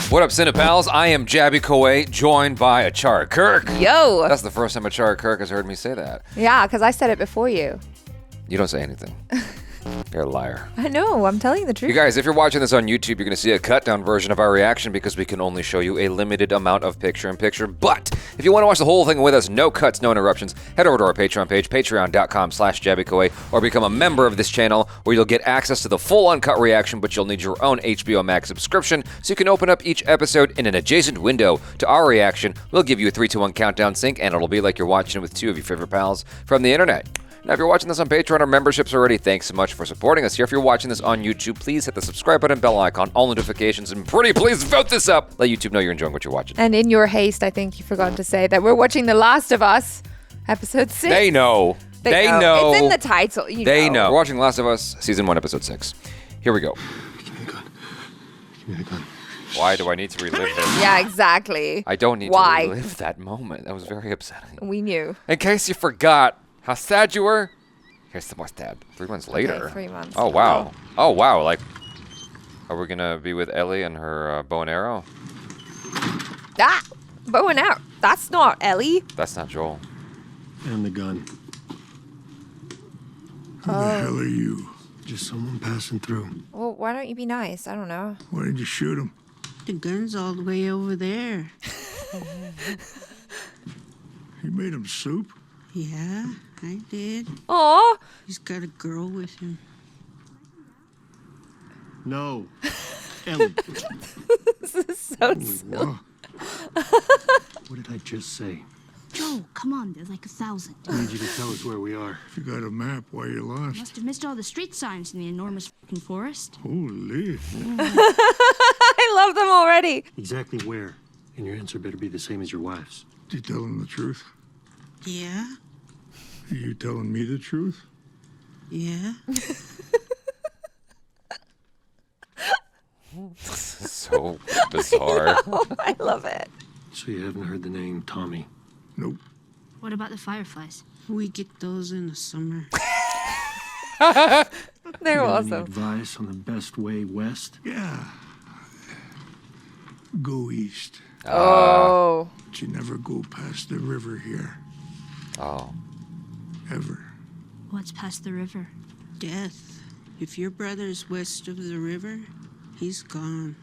What up, Cinepals? I am Jabby Koei, joined by ACHARA KIRK. Yo! That's the first time ACHARA KIRK has heard me say that. Yeah, because I said it before you. You don't say anything. You're a liar. I know, I'm telling you the truth. You guys, if you're watching this on YouTube, you're going to see a cut-down version of our reaction because we can only show you a limited amount of picture-in-picture. But if you want to watch the whole thing with us, no cuts, no interruptions, head over to our Patreon page, patreon.com/JabbyKoei, or become a member of this channel where you'll get access to the full uncut reaction, but you'll need your own HBO Max subscription so you can open up each episode in an adjacent window to our reaction. We'll give you a 3-2-1 countdown sync, and it'll be like you're watching it with two of your favorite pals from the internet. Now, if you're watching this on Patreon or memberships already, thanks so much for supporting us here. If you're watching this on YouTube, please hit the subscribe button, bell icon, all notifications, and pretty please vote this up. Let YouTube know you're enjoying what you're watching. And in your haste, I think you forgot to say that we're watching The Last of Us, episode 6. They know. They know. It's in the title. They know. We're watching Last of Us, season 1, episode 6. Here we go. Give me the gun. Give me the gun. Why do I need to relive this? Yeah, exactly. I don't need to relive that moment. That was very upsetting. We knew. In case you forgot how sad you were, here's some more sad. 3 months later. Okay, 3 months. Oh, wow. Oh, wow. Like, are we going to be with Ellie and her bow and arrow? Ah! Bow and arrow. That's not Ellie. That's not Joel. And the gun. Who the hell are you? Just someone passing through. Well, why don't you be nice? I don't know. Why did you shoot him? The gun's all the way over there. You made him soup? Yeah, I did. Aw! He's got a girl with him. No. Ellie. This is so silly. What? What did I just say? Joe, come on, there's like 1,000. I need you to tell us where we are. If you got a map, why you lost? Must have missed all the street signs in the enormous fucking forest. Holy. I love them already. Exactly where? And your answer better be the same as your wife's. You telling the truth? Yeah? Are you telling me the truth? Yeah? This is so bizarre. I love it. So you haven't heard the name Tommy? Nope. What about the fireflies? We get those in the summer. They're Got any awesome. advice on the best way west? Yeah. Go east. Oh. But you never go past the river here. Oh. Ever. What's past the river? Death. If your brother's west of the river, he's gone.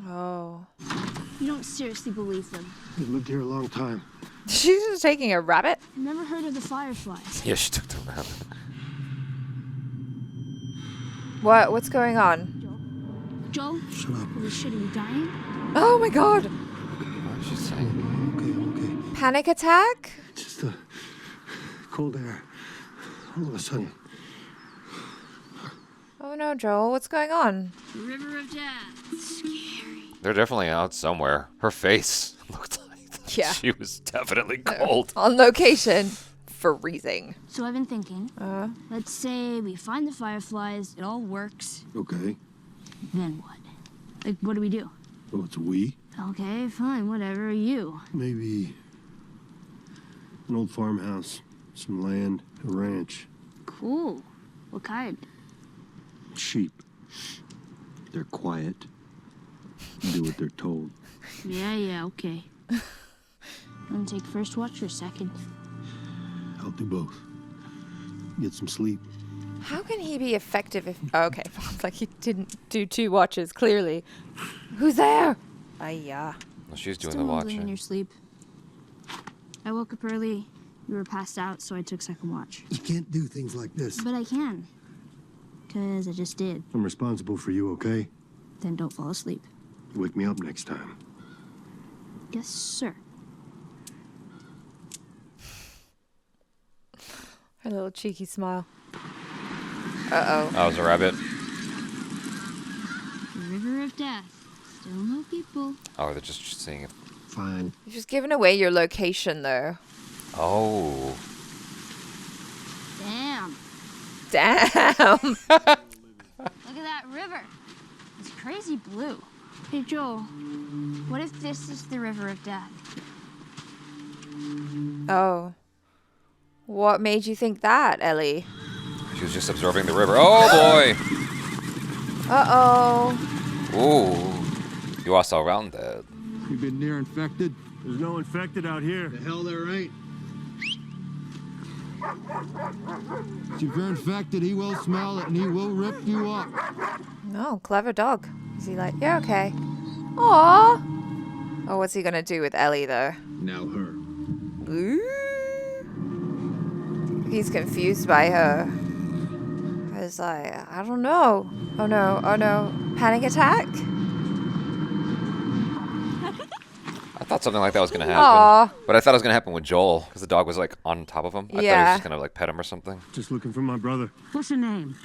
Oh. You don't seriously believe them. You've lived here a long time. She's just taking a rabbit? I've never heard of the fireflies. Yeah, she took the rabbit. What's going on? Joe? Shut up. Holy shit, are you dying? Oh my god. What is she saying? Okay. Panic attack? Just the cold air. All of a sudden. Oh no, Joel, what's going on? The river of death. Scary. They're definitely out somewhere. Her face looked like Yeah. she was definitely cold. On location. Freezing. So I've been thinking, let's say we find the fireflies, it all works, Okay. then what? Like, what do we do? Well, it's we. Okay, fine, whatever, you. Maybe an old farmhouse, some land, a ranch, Cool. What kind? sheep. They're quiet. Do what they're told. Yeah, okay. Wanna take first watch or second? I'll do both. Get some sleep. How can he be effective if... Oh, okay, like he didn't do 2 watches, clearly. Who's there? Yeah. Well, she's doing Still the mumbling in watching. your sleep. I woke up early. You were passed out, so I took second watch. You can't do things like this. But I can. 'Cause I just did. I'm responsible for you, okay? Then don't fall asleep. Wake me up next time. Yes, sir. Her little cheeky smile. Uh-oh. Oh, it was a rabbit. The river of death. Still no people. Oh, they're just seeing it. Fine. You're just giving away your location, though. Oh. Damn. Damn. Look at that river. It's crazy blue. Hey, Joel. What if this is the river of death? Oh. What made you think that, Ellie? She was just absorbing the river. Oh, boy. Uh-oh. Ooh. You are surrounded. You been near infected? There's no infected out here. The hell there ain't. If you're infected, he will smell it and he will rip you up. No, clever dog. Is he like, you're okay? Aww. Oh, what's he gonna do with Ellie though? Now her. Ooh. He's confused by her. He's like, I don't know. Oh no, oh no. Panic attack? I thought something like that was going to happen. Aw. But I thought it was going to happen with Joel because the dog was like on top of him. I thought he was Yeah. just going to like pet him or something. Just looking for my brother, What's your name?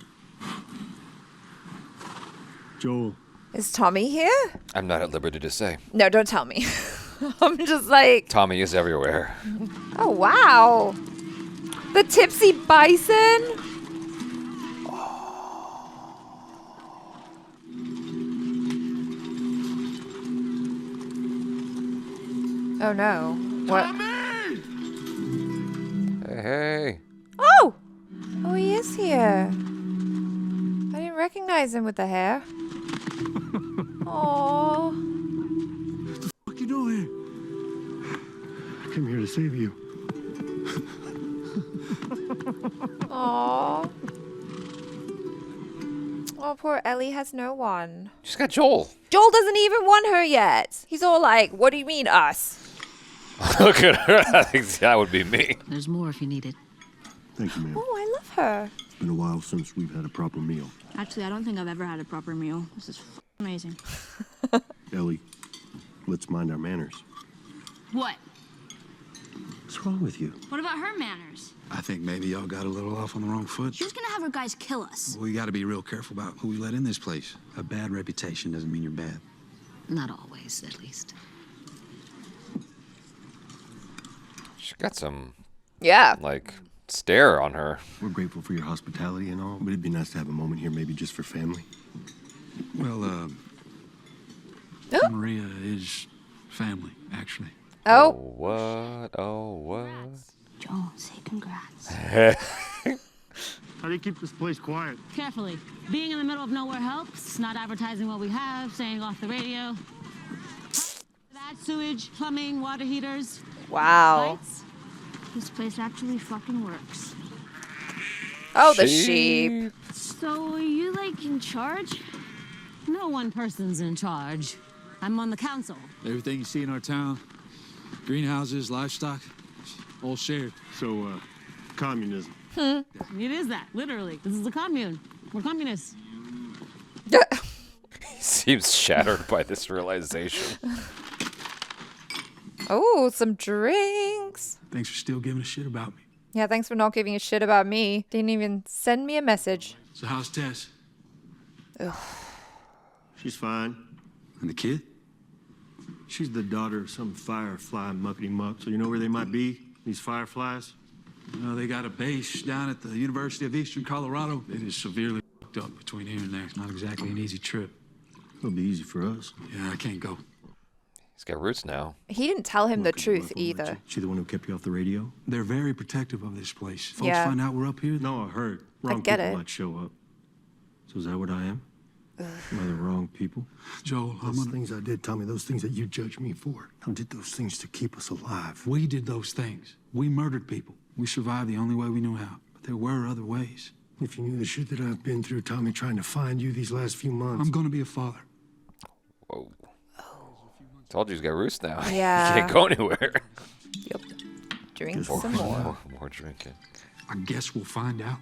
Joel. Is Tommy here? I'm not at liberty to say. No, don't tell me. I'm just like, Tommy is everywhere. oh wow. The tipsy bison? Oh no. What? Hey. Oh! Oh, he is here. I didn't recognize him with the hair. Oh. What you doing here? I came here to save you. Oh. Oh, poor Ellie has no one. She's got Joel. Joel doesn't even want her yet. He's all like, what do you mean us? Look at her. I think that would be me. There's more if you need it. Thank you, ma'am. Oh, I love her. It's been a while since we've had a proper meal. Actually, I don't think I've ever had a proper meal. This is amazing. Ellie, let's mind our manners. What? What's wrong with you? What about her manners? I think maybe y'all got a little off on the wrong foot. She's gonna have her guys kill us. We got to be real careful about who we let in this place. A bad reputation doesn't mean you're bad. Not always, at least. She got some Yeah. like stare on her. We're grateful for your hospitality and all, but it'd be nice to have a moment here, maybe just for family. Well, Oh. Maria is family, actually. Oh. What? Oh, what? Joel, say congrats. How do you keep this place quiet? Carefully. Being in the middle of nowhere helps. Not advertising what we have, saying off the radio. That sewage, plumbing, water heaters, Wow. lights. This place actually fucking works. Oh, the sheep. So, are you like in charge? No one person's in charge. I'm on the council. Everything you see in our town, greenhouses, livestock, all shared. So, communism. It is that, literally. This is a commune. We're communists. He seems shattered by this realization. Oh, some drinks. Thanks for still giving a shit about me. Yeah, thanks for not giving a shit about me. Didn't even send me a message. So how's Tess? She's fine. And the kid? She's the daughter of some firefly muckety muck, so you know where they might be? These fireflies? Well, they got a base down at the University of Eastern Colorado. It is severely fucked up between here and there. It's not exactly an easy trip. It'll be easy for us. Yeah, I can't go. He's got roots now. He didn't tell him the Welcome, truth welcome, either. Richard. She the one who kept you off the radio? They're very protective of this place. Folks Yeah. find out we're up here. No, I heard. Wrong get people it. might show up. So is that what I am? Am I the wrong people? Joel, I'm Those gonna... things I did, Tommy, those things that you judge me for. I did those things to keep us alive. We did those things. We murdered people. We survived the only way we knew how. But there were other ways. If you knew the shit that I've been through, Tommy, trying to find you these last few months. I'm gonna be a father. Whoa. Told you he's got roots now. Yeah. He can't go anywhere. Yep. Drink Just some more. More drinking. I guess we'll find out.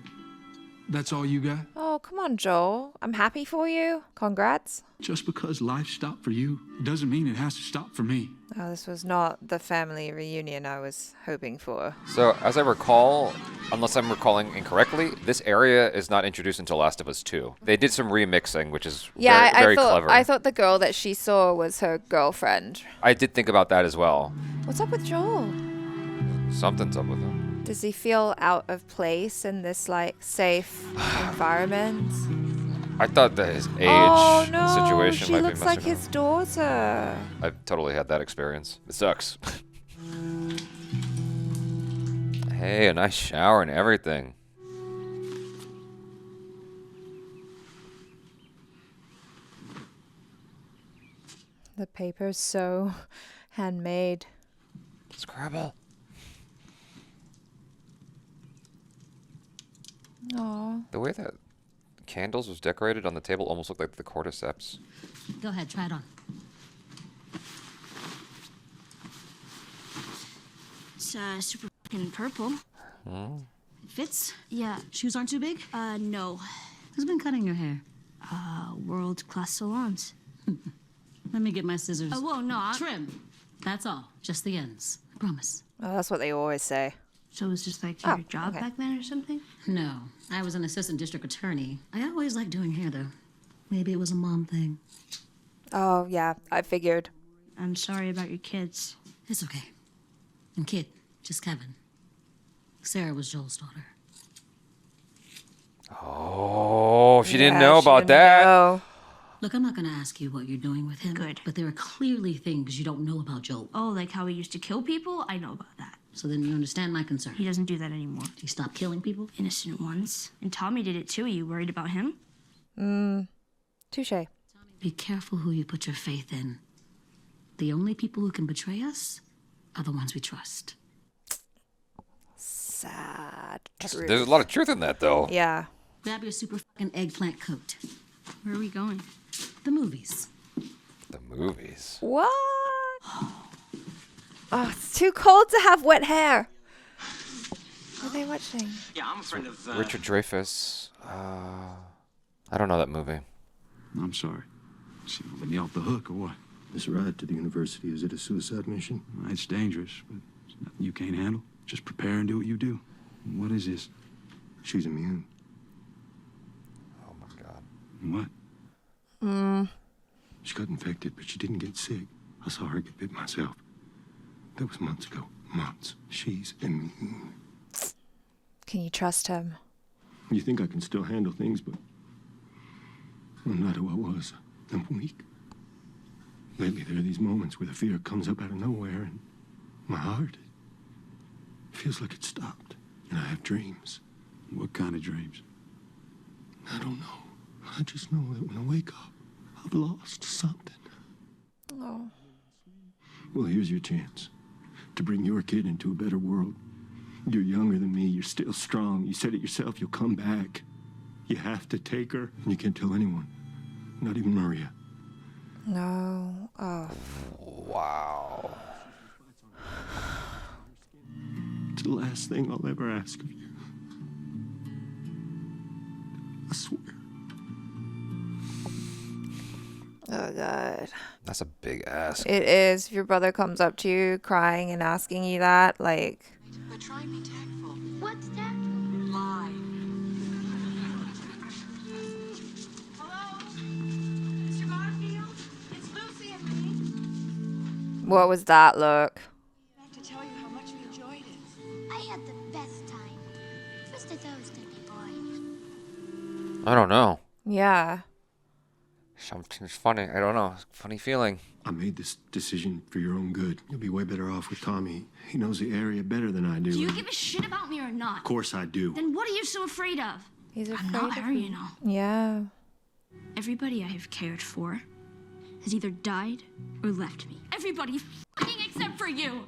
That's all you got? Oh, come on, Joel. I'm happy for you. Congrats. Just because life stopped for you doesn't mean it has to stop for me. Oh, this was not the family reunion I was hoping for. So, as I recall, unless I'm recalling incorrectly, this area is not introduced until Last of Us 2. They did some remixing, which is Yeah, very I thought clever. I thought the girl that she saw was her girlfriend. I did think about that as well. What's up with Joel? Something's up with him. Does he feel out of place in this like safe environment? I thought that his age Oh no, situation she might looks be like messing his daughter. I've totally had that experience. It sucks. Hey, a nice shower and everything. The paper's so handmade. Scrabble. Aw. The way that candles was decorated on the table almost looked like the cordyceps. Go ahead, try it on. It's super fucking purple. It fits. Yeah. Shoes aren't too big? No. Who's been cutting your hair? World-class salons. Let me get my scissors. Oh, whoa, no. Trim. That's all. Just the ends. I promise. Oh, that's what they always say. So it was just like Oh, your job okay. back then or something? No. I was an assistant district attorney. I always liked doing hair, though. Maybe it was a mom thing. Oh, yeah, I figured. I'm sorry about your kids. It's okay. And kid, just Kevin. Sarah was Joel's daughter. Oh, she didn't Yeah, know she about didn't that. know. Look, I'm not going to ask you what you're doing with him. Good. But there are clearly things you don't know about Joel. Oh, like how he used to kill people? I know about that. So then you understand my concern. He doesn't do that anymore. He stopped killing people? Innocent ones. And Tommy did it too. Are you worried about him? Touche. Be careful who you put your faith in. The only people who can betray us are the ones we trust. Sad. There's a lot of truth in that, though. Yeah. Grab your super fucking eggplant coat. Where are we going? The movies. The movies. What? Oh, it's too cold to have wet hair. What are they watching? Yeah, I'm a friend of. Richard Dreyfuss. I don't know that movie. I'm sorry. She let me off the hook or what? This ride to the university, is it a suicide mission? It's dangerous, but it's nothing you can't handle. Just prepare and do what you do. What is this? She's immune. Oh my God. What? She got infected, but she didn't get sick. I saw her get bit myself. That was months ago. Months. She's immune. Can you trust him? You think I can still handle things, but I'm not who I was. I'm weak. Lately, there are these moments where the fear comes up out of nowhere, and my heart feels like it stopped. And I have dreams. What kind of dreams? I don't know. I just know that when I wake up, I've lost something. Oh. Well, here's your chance to bring your kid into a better world. You're younger than me. You're still strong. You said it yourself. You'll come back. You have to take her. And you can't tell anyone. Not even Maria. No. Oh. Wow. It's the last thing I'll ever ask of you. I swear. Oh, God. That's a big ask. It is. If your brother comes up to you crying and asking you that, like... But try and be tactful. What's that? Lie. Hello? Mr. Marfield? It's Lucy and me. What was that look? I have to tell you how much we enjoyed it. I had the best time. Mr. Thursday, boy. I don't know. Yeah. Something's funny. I don't know. Funny feeling. I made this decision for your own good. You'll be way better off with Tommy. He knows the area better than I do. Do you give a shit about me or not? Of course I do. Then what are you so afraid of? He's afraid I'm not of her, you. you know. Yeah. Everybody I have cared for has either died or left me. Everybody fucking except for you.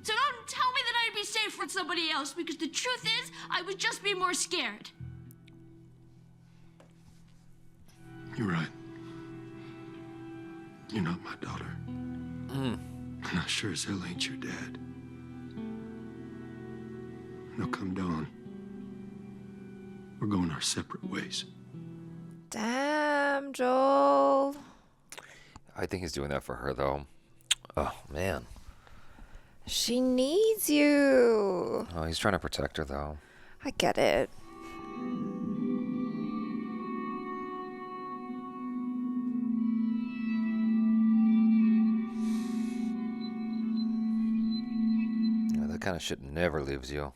So don't tell me that I'd be safe with somebody else, because the truth is, I would just be more scared. You're right. You're not my daughter. And I sure as hell ain't your dad. Now come dawn, we're going our separate ways. Damn, Joel. I think he's doing that for her, though. Oh, man. She needs you. Oh, he's trying to protect her, though. I get it. Yeah, that kind of shit never leaves you.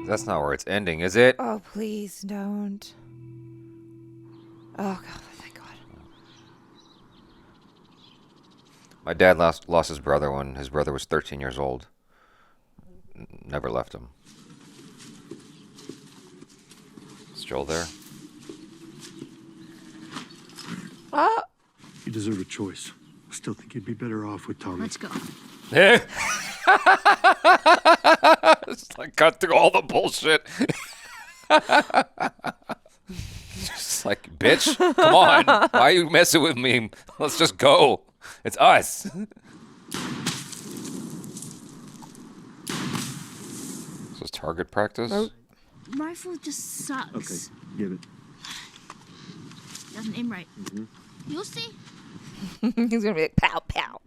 That's not where it's ending, is it? Oh, please don't. Oh, God, thank God. My dad lost his brother when his brother was 13 years old. Never left him. Is Joel there? You deserve a choice. I still think you'd be better off with Tommy. Let's go. Just like cut through all the bullshit. Just like, bitch, come on. Why are you messing with me? Let's just go. It's us. This is target practice. Rifle just sucks. Okay, give it. Doesn't aim right. You'll see. He's gonna be like, pow, pow.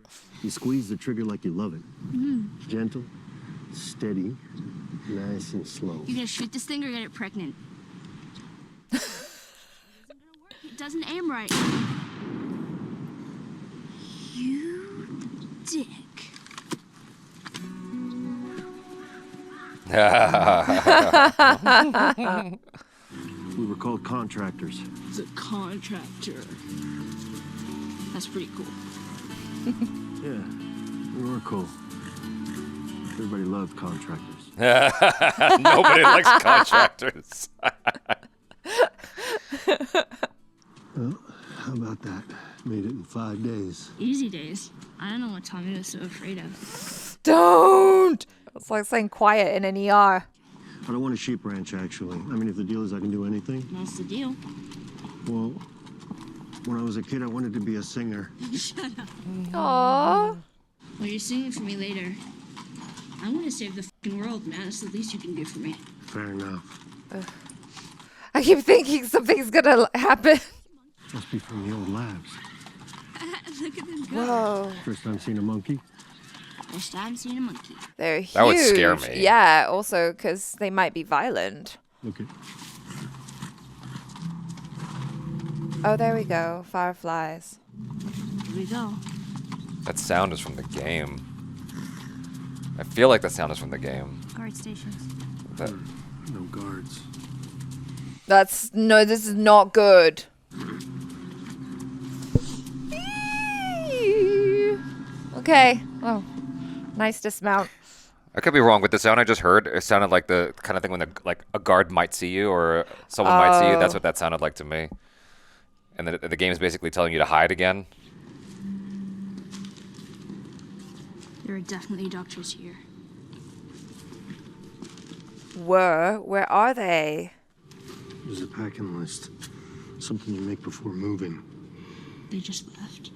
You squeeze the trigger like you love it. Gentle, steady, nice and slow. You're gonna shoot this thing or get it pregnant. It doesn't aim right. You dick. We were called contractors. The contractor. That's pretty cool. Yeah, we were cool. Everybody loved contractors. Nobody likes contractors. Well, how about that? Made it in 5 days. Easy days. I don't know what Tommy was so afraid of. Don't! It's like saying quiet in an ER. I don't want a sheep ranch, actually. I mean, if the deal is I can do anything. That's the deal. Well, when I was a kid, I wanted to be a singer. Shut up. Aww. Well, you're singing for me later. I want to save the fucking world, man. It's the least you can do for me. Fair enough. I keep thinking something's gonna happen. Must be from the old labs. Look at them go. Whoa. First time seeing a monkey? First time seeing a monkey. They're huge. That would scare me. Yeah, also because they might be violent. Look at. Oh, there we go. Fireflies. Here we go. That sound is from the game. I feel like that sound is from the game. Guard stations. That, No guards. No, this is not good. Okay. Oh, nice dismount. I could be wrong, but the sound I just heard, it sounded like the kind of thing when a guard might see you or someone might see you. That's what that sounded like to me. And the game is basically telling you to hide again. There are definitely doctors here. Where are they? There's a packing list. Something you make before moving. They just left.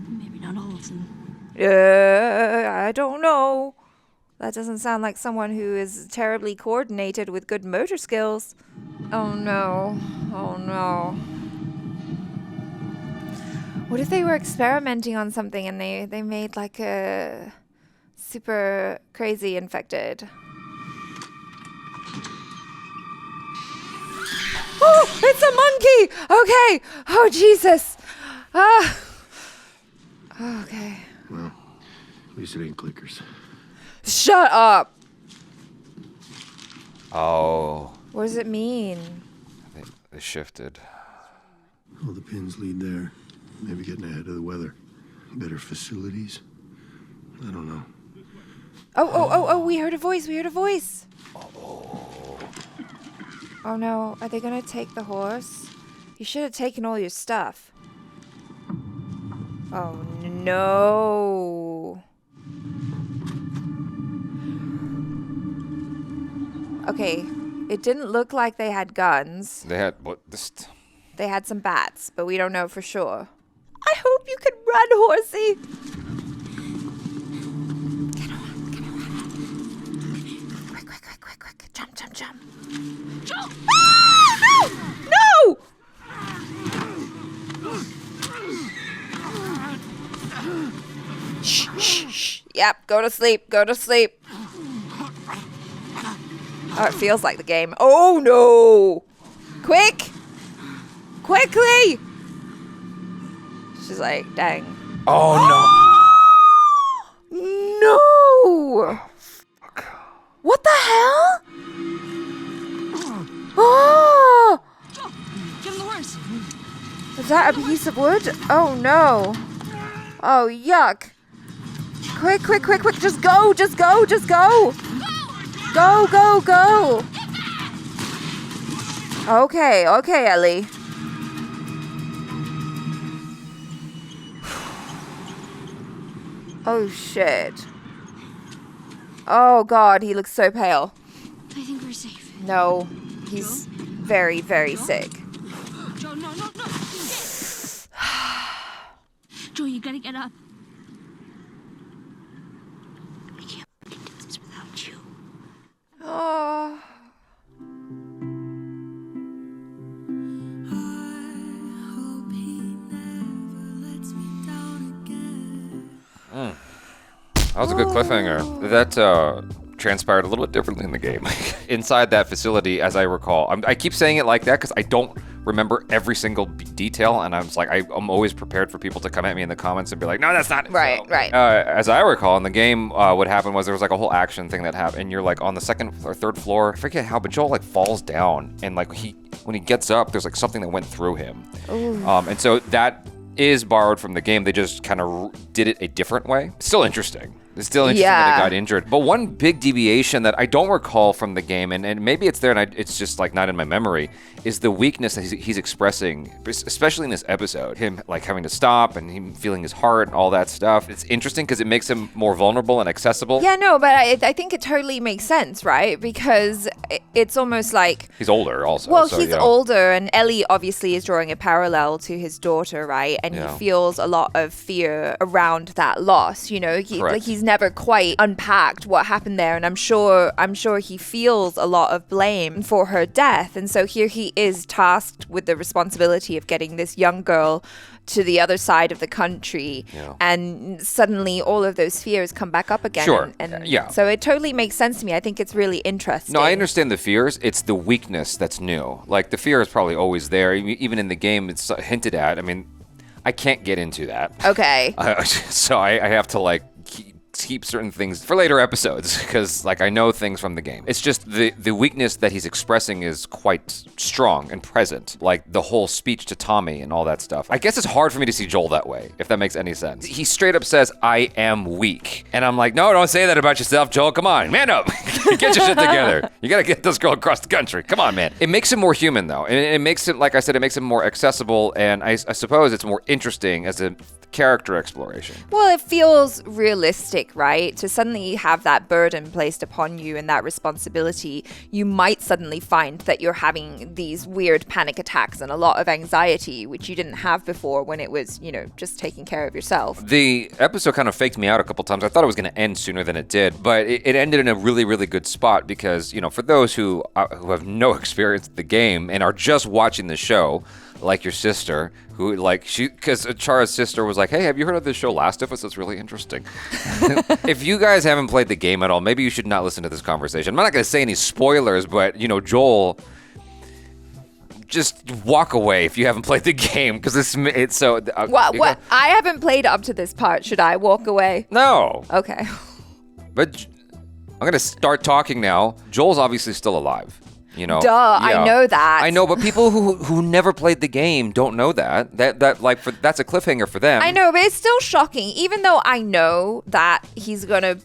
Maybe not all of them. I don't know. That doesn't sound like someone who is terribly coordinated with good motor skills. Oh no. Oh no. What if they were experimenting on something and they made like a super crazy infected? Oh, it's a monkey! Okay. Oh, Jesus. Ah. Okay. Well, at least it ain't clickers. Shut up. Oh, What does it mean? they shifted. All the pins lead there. Maybe getting ahead of the weather. Better facilities. I don't know. Oh, we heard a voice. Oh no, are they gonna take the horse? You should have taken all your stuff. Oh no. Okay, it didn't look like they had guns. They had what? This. They had some bats, but we don't know for sure. I hope you can run, horsey. Get on. Quick. Jump. Jump! Ah! No! Shh. Yep, go to sleep. Oh, it feels like the game. Oh no! Quickly! She's like, dang. Oh No! What the hell? Oh! Get on the horse. Is that a piece of wood? Oh no. Oh, yuck. Quick. Just go. Go. Okay, Ellie. Oh, shit. Oh, God, he looks so pale. I think we're safe. No, he's very, very sick. Joel, no. Joel, you gotta get up. I can't do this without you. Oh. That was a good cliffhanger. That transpired a little bit differently in the game. Inside that facility, as I recall, I keep saying it like that because I don't remember every single detail, and I'm just like, I'm always prepared for people to come at me in the comments and be like, no, that's not it. Right. As I recall, in the game, what happened was there was like a whole action thing that happened, and you're like on the second or third floor. I forget how, but Joel like falls down, and like when he gets up, there's like something that went through him. And so that is borrowed from the game. They just kind of did it a different way. Still interesting. It's still interesting that he got injured. But one big deviation that I don't recall from the game, and maybe it's there and it's just like not in my memory, is the weakness that he's expressing, especially in this episode. Him like having to stop and him feeling his heart and all that stuff. It's interesting because it makes him more vulnerable and accessible. Yeah, no, but I think it totally makes sense, right? Because it's almost like... He's older also. Well, so, he's older, and Ellie obviously is drawing a parallel to his daughter, right? And he feels a lot of fear around that loss, you know? He's never quite unpacked what happened there, and I'm sure he feels a lot of blame for her death. And so here he is tasked with the responsibility of getting this young girl to the other side of the country, and suddenly all of those fears come back up again. Sure. And so it totally makes sense to me. I think it's really interesting. No, I understand the fears. It's the weakness that's new. Like, the fear is probably always there. Even in the game, it's hinted at. I mean, I can't get into that. Okay. So I have to, like, keep certain things for later episodes because like I know things from the game. It's just the weakness that he's expressing is quite strong and present, like the whole speech to Tommy and all that stuff. I guess it's hard for me to see Joel that way, if that makes any sense. He straight up says, I am weak. And I'm like, no, don't say that about yourself, Joel. Come on, man up. Get your shit together. You gotta get this girl across the country. Come on, man. It makes him more human though. And it makes it, like I said, it makes him more accessible, and I suppose it's more interesting as a character exploration. Well, it feels realistic, right? To suddenly have that burden placed upon you and that responsibility, you might suddenly find that you're having these weird panic attacks and a lot of anxiety, which you didn't have before when it was, you know, just taking care of yourself. The episode kind of faked me out a couple times. I thought it was going to end sooner than it did, but it ended in a really, really good spot because, you know, for those who have no experience with the game and are just watching the show, like your sister, who because ACHARA's sister was like, hey, have you heard of this show Last of Us? It's really interesting. If you guys haven't played the game at all, maybe you should not listen to this conversation. I'm not going to say any spoilers, but, you know, Joel, just walk away if you haven't played the game, because it's so... What? I haven't played up to this part. Should I walk away? No. Okay. But I'm going to start talking now. Joel's obviously still alive. You know, I know that. I know, but people who never played the game don't know that. That's a cliffhanger for them. I know, but it's still shocking. Even though I know that he's gonna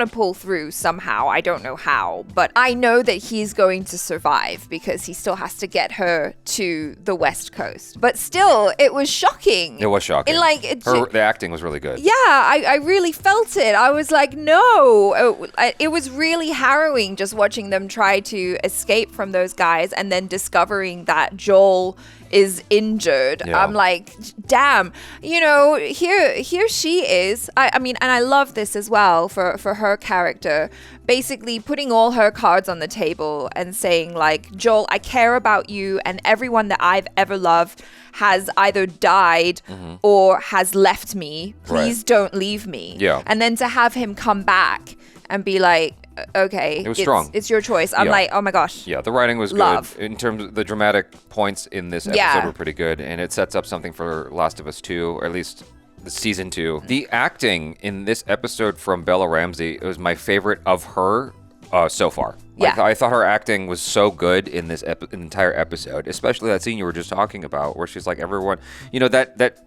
pull through somehow. I don't know how, but I know that he's going to survive because he still has to get her to the West Coast. But still, it was shocking. It was shocking. The acting was really good. Yeah, I really felt it. I was like, no. It was really harrowing just watching them try to escape from those guys and then discovering that Joel is injured. Yeah. I'm like, damn, you know, here she is. I mean, and I love this as well for her character, basically putting all her cards on the table and saying like, Joel, I care about you, and everyone that I've ever loved has either died or has left me. Please don't leave me. Yeah. And then to have him come back and be like, okay, it was strong. It's your choice. I'm like, oh my gosh. Yeah, the writing was Love. good. In terms of the dramatic points in this episode were pretty good, and it sets up something for Last of Us 2, or at least the season 2. The acting in this episode from Bella Ramsey was my favorite of her so far. Yeah. I thought her acting was so good in this entire episode, especially that scene you were just talking about, where she's like, everyone, you know, that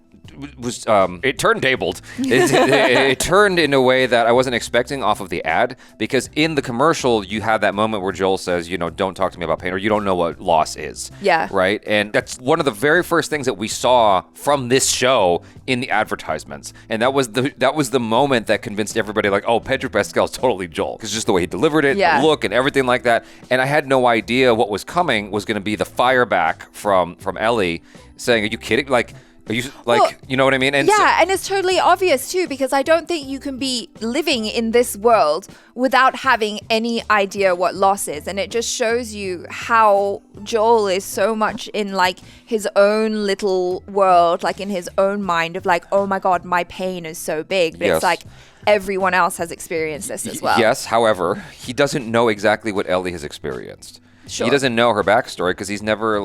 was it turntabled. It turned in a way that I wasn't expecting off of the ad, because in the commercial you have that moment where Joel says, you know, don't talk to me about pain, or you don't know what loss is. Yeah. Right? And that's one of the very first things that we saw from this show in the advertisements. And that was the moment that convinced everybody, like, oh, Pedro Pascal's totally Joel. Because just the way he delivered it, the look and everything like that. And I had no idea what was coming was going to be the fire back from Ellie saying, are you kidding? Like, are you like, well, you know what I mean? And and it's totally obvious too, because I don't think you can be living in this world without having any idea what loss is. And it just shows you how Joel is so much in like his own little world, like in his own mind of like, oh my God, my pain is so big. But it's like everyone else has experienced this as well. Yes, however, he doesn't know exactly what Ellie has experienced. Sure. He doesn't know her backstory because he never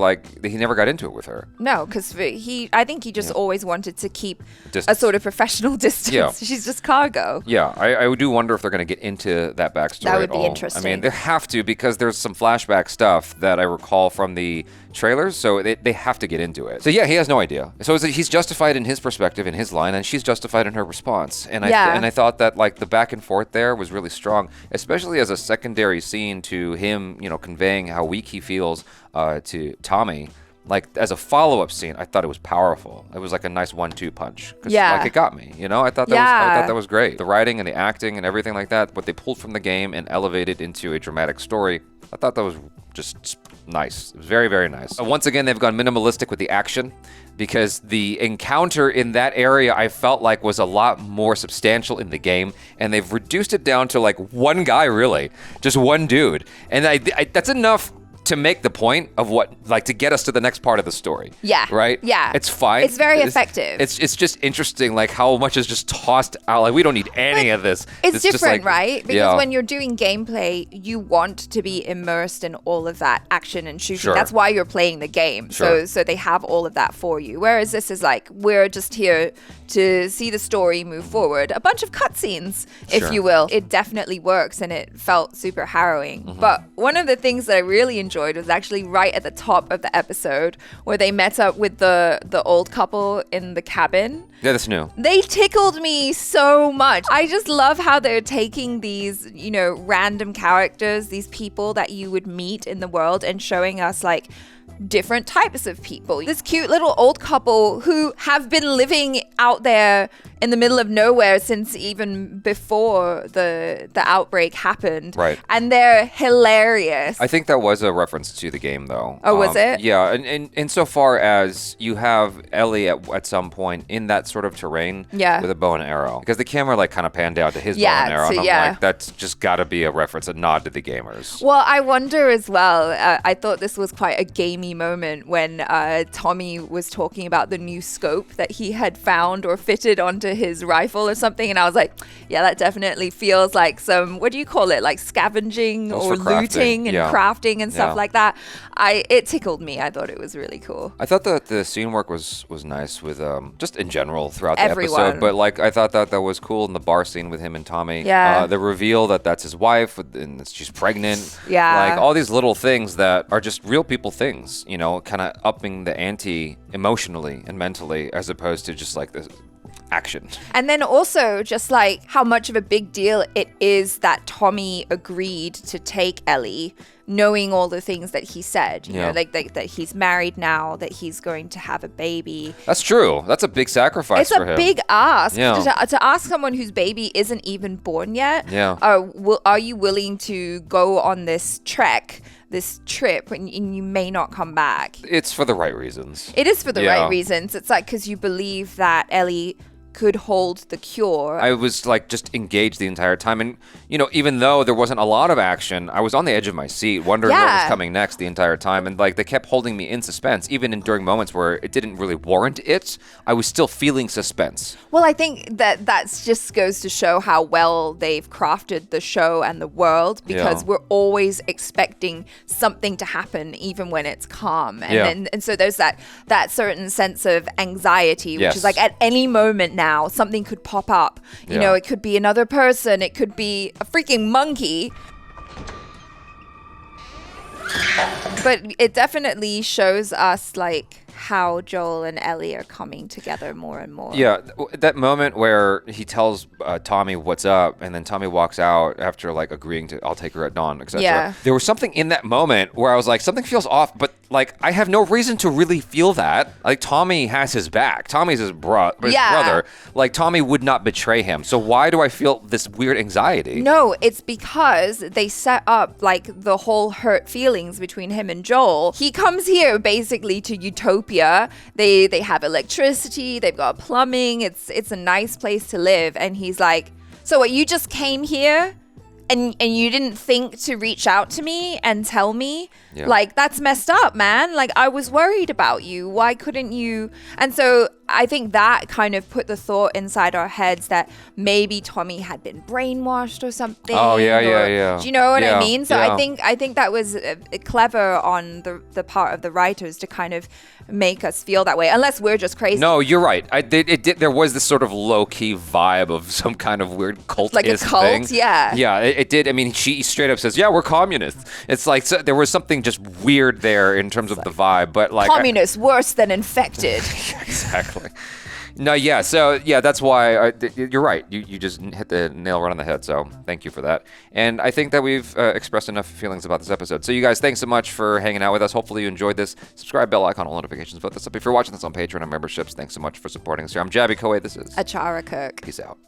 got into it with her. No, because I think he just always wanted to keep a sort of professional distance. Yeah. She's just cargo. Yeah, I do wonder if they're going to get into that backstory. That would at be all. interesting. I mean, they have to, because there's some flashback stuff that I recall from the trailers, so they have to get into it. So yeah, he has no idea. So he's justified in his perspective, in his line, and she's justified in her response. And I thought that like the back and forth there was really strong, especially as a secondary scene to him, you know, conveying how weak he feels to Tommy. Like as a follow-up scene, I thought it was powerful. It was like a nice 1-2 punch. Like it got me, you know. I thought that was great. The writing and the acting and everything like that, what they pulled from the game and elevated into a dramatic story, I thought that was just nice. It was very, very nice. Once again, they've gone minimalistic with the action, because the encounter in that area I felt like was a lot more substantial in the game, and they've reduced it down to like one guy, really, just one dude, and I that's enough to make the point of what, like, to get us to the next part of the story. Yeah. Right? Yeah. It's fine. It's very effective. It's just interesting, like, how much is just tossed out. Like, we don't need any of this. It's different, just like, right? Because when you're doing gameplay, you want to be immersed in all of that action and shooting. Sure. That's why you're playing the game. Sure. So they have all of that for you. Whereas this is like, we're just here to see the story move forward. A bunch of cutscenes, if you will. It definitely works, and it felt super harrowing. Mm-hmm. But one of the things that I really enjoyed was actually right at the top of the episode, where they met up with the old couple in the cabin. Yeah, that's new. They tickled me so much. I just love how they're taking these, you know, random characters, these people that you would meet in the world, and showing us like different types of people. This cute little old couple who have been living out there in the middle of nowhere since even before the outbreak happened. Right. And they're hilarious. I think that was a reference to the game, though. Oh, was it? Yeah, and insofar as you have Ellie at some point in that sort of terrain with a bow and arrow. Because the camera like kind of panned out to his bow and arrow. And I'm like, that's just got to be a reference, a nod to the gamers. Well, I wonder as well, I thought this was quite a gamey moment when Tommy was talking about the new scope that he had found or fitted onto his rifle or something, and I was like, yeah, that definitely feels like some, what do you call it, like scavenging or looting and crafting and stuff like that. It tickled me. I thought it was really cool. I thought that the scene work was nice with just in general throughout the episode, but like I thought that was cool in the bar scene with him and Tommy. The reveal that that's his wife and she's pregnant. Like all these little things that are just real people things, you know, kind of upping the ante emotionally and mentally, as opposed to just like this action. And then also just like how much of a big deal it is that Tommy agreed to take Ellie, knowing all the things that he said, you know, like that he's married now, that he's going to have a baby. That's true. That's a big sacrifice for him. It's a big ask to ask someone whose baby isn't even born yet. Are you willing to go on this trek, this trip, and you may not come back? It's for the right reasons. It is for the right reasons. It's like because you believe that Ellie could hold the cure. I was like just engaged the entire time, and you know, even though there wasn't a lot of action, I was on the edge of my seat wondering what was coming next the entire time, and like they kept holding me in suspense even during moments where it didn't really warrant it. I was still feeling suspense. Well, I think that just goes to show how well they've crafted the show and the world, because we're always expecting something to happen even when it's calm, and so there's that certain sense of anxiety, which is like at any moment now something could pop up. You know, it could be another person, it could be a freaking monkey. But it definitely shows us like how Joel and Ellie are coming together more and more. Yeah, that moment where he tells Tommy what's up, and then Tommy walks out after like agreeing to, I'll take her at dawn, etc. Yeah. There was something in that moment where I was like, something feels off, but like I have no reason to really feel that. Like Tommy has his back. Tommy's his brother. Like Tommy would not betray him. So why do I feel this weird anxiety? No, it's because they set up like the whole hurt feelings between him and Joel. He comes here basically to utopia. They have electricity, they've got plumbing, it's a nice place to live, and he's like, so what, you just came here and you didn't think to reach out to me and tell me? Yeah. Like, that's messed up, man. Like, I was worried about you. Why couldn't you? And so I think that kind of put the thought inside our heads that maybe Tommy had been brainwashed or something. Oh, yeah. Do you know what I mean? So yeah. I think that was clever on the part of the writers to kind of make us feel that way, unless we're just crazy. No, you're right. There was this sort of low-key vibe of some kind of weird cultist like a cult, thing. yeah. Yeah, it did. I mean, she straight up says, yeah, we're communists. It's like, so there was something just weird there in terms of the vibe, but like... Communists, worse than infected. Exactly. No, yeah, so, yeah, that's why, you're right. You just hit the nail right on the head, so thank you for that. And I think that we've expressed enough feelings about this episode. So you guys, thanks so much for hanging out with us. Hopefully you enjoyed this. Subscribe, bell icon, all notifications, vote this up. If you're watching this on Patreon and memberships, thanks so much for supporting us here. I'm Jabby Koei. This is ACHARA KIRK. Peace out.